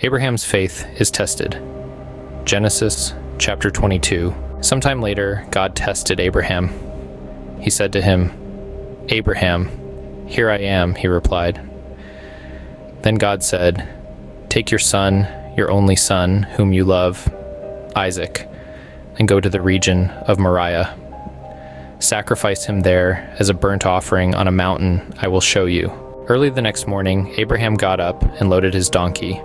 Abraham's faith is tested. Genesis chapter 22. Sometime later, God tested Abraham. He said to him, "Abraham." "Here I am," he replied. Then God said, "Take your son, your only son, whom you love, Isaac, and go to the region of Moriah. Sacrifice him there as a burnt offering on a mountain I will show you." Early the next morning, Abraham got up and loaded his donkey.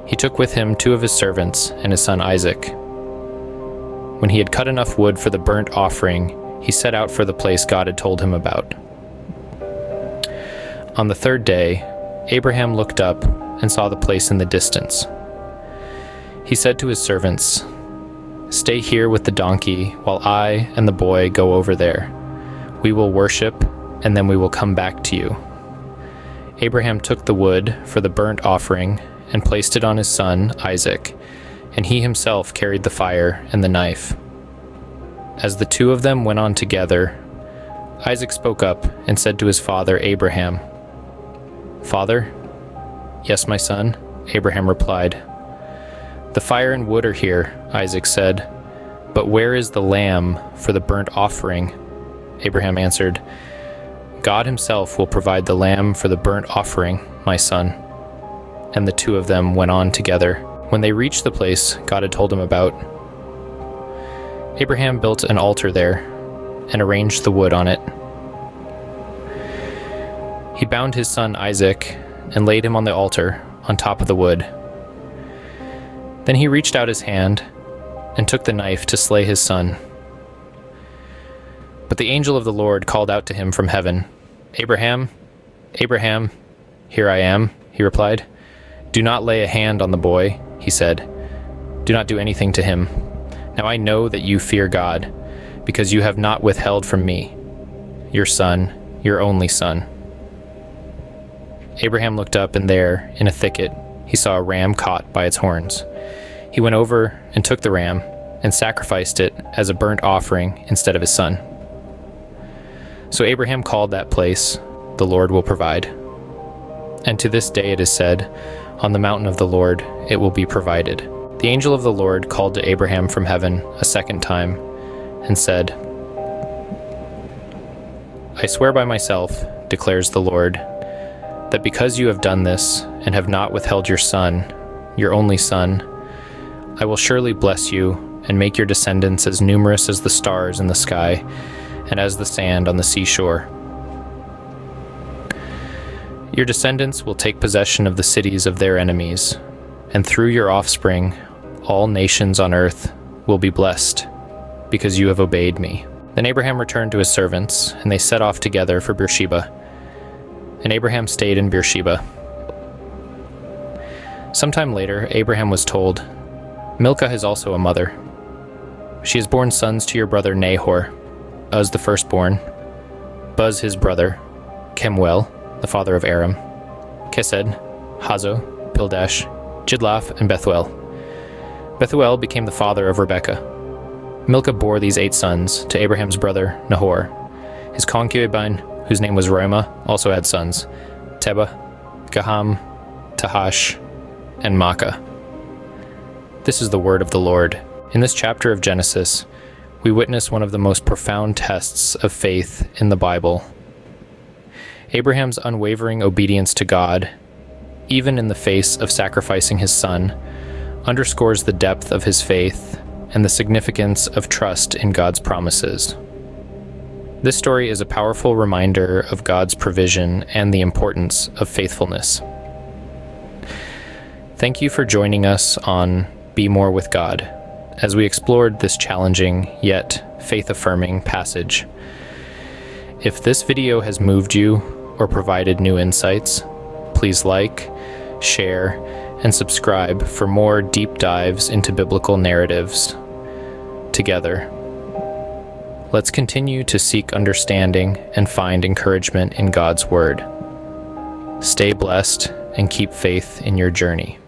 He took with him 2 of his servants and his son Isaac. When he had cut enough wood for the burnt offering, he set out for the place God had told him about. On the 3rd day, Abraham looked up and saw the place in the distance. He said to his servants, "Stay here with the donkey while I and the boy go over there. We will worship, and then we will come back to you." Abraham took the wood for the burnt offering and placed it on his son Isaac, and he himself carried the fire and the knife. As the 2 of them went on together, Isaac spoke up and said to his father Abraham, "Father?" "Yes, my son," Abraham replied. "The fire and wood are here," Isaac said, "but where is the lamb for the burnt offering?" Abraham answered, "God himself will provide the lamb for the burnt offering, my son." And the 2 of them went on together. When they reached the place God had told him about, Abraham built an altar there and arranged the wood on it. He bound his son Isaac and laid him on the altar on top of the wood. Then he reached out his hand and took the knife to slay his son. But the angel of the Lord called out to him from heaven, "Abraham, Abraham." "Here I am," he replied. "Do not lay a hand on the boy," he said. "Do not do anything to him. Now I know that you fear God, because you have not withheld from me your son, your only son." Abraham looked up, and there, in a thicket, he saw a ram caught by its horns. He went over and took the ram and sacrificed it as a burnt offering instead of his son. So Abraham called that place, "The Lord will provide." And to this day it is said, "On the mountain of the Lord it will be provided." The angel of the Lord called to Abraham from heaven a second time and said, "I swear by myself, declares the Lord, that because you have done this and have not withheld your son, your only son, I will surely bless you and make your descendants as numerous as the stars in the sky and as the sand on the seashore. Your descendants will take possession of the cities of their enemies, and through your offspring, all nations on earth will be blessed, because you have obeyed me." Then Abraham returned to his servants, and they set off together for Beersheba. And Abraham stayed in Beersheba. Sometime later, Abraham was told, "Milcah is also a mother. She has borne sons to your brother Nahor, Uz the firstborn, Buz his brother, Kemuel, the father of Aram, Kesed, Hazo, Pildash, Jidlaph, and Bethuel. Bethuel became the father of Rebekah. Milcah bore these 8 sons to Abraham's brother Nahor. His concubine, whose name was Reumah, also had sons, Tebah, Gaham, Tahash, and Maacah. This is the word of the Lord. In this chapter of Genesis, we witness one of the most profound tests of faith in the Bible. Abraham's unwavering obedience to God, even in the face of sacrificing his son, underscores the depth of his faith and the significance of trust in God's promises. This story is a powerful reminder of God's provision and the importance of faithfulness. Thank you for joining us on BMore with God, as we explored this challenging yet faith-affirming passage. If this video has moved you or provided new insights, please like, share, and subscribe for more deep dives into biblical narratives together. Let's continue to seek understanding and find encouragement in God's Word. Stay blessed and keep faith in your journey.